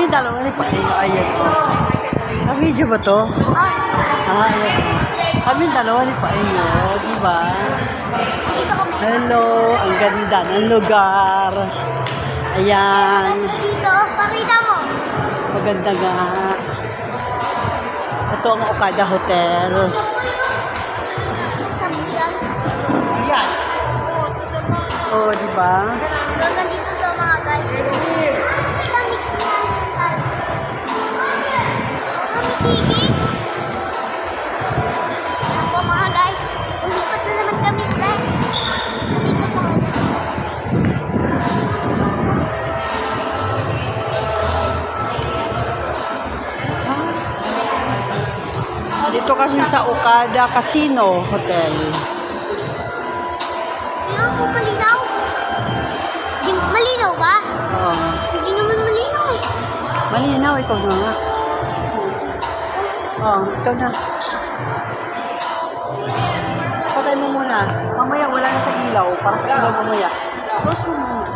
Kami dalawa ni Painyo. Ayan. Video ba to? Ayan. Kami dalawa ni Painyo. Diba? Hello. Ang ganda ng lugar. Ayan. Dito, pakita mo. Maganda nga. Ito ang Okada Hotel. Ayan. Oh, diba? Ganda dito to mga guys. Kita miktihan yan tayo. Mitigit. Ayan po mga guys. Umipat na naman kami. Nandito po. Dito kami sa Okada Casino Hotel. Ayan po malinaw. Malinaw ba? Oh. Hindi naman malinaw eh. Malinaw, ikaw na nga. Oh, ikaw na. Patay mo muna. Mamaya wala na sa ilaw. Para sa ilaw mamaya. Close mo muna.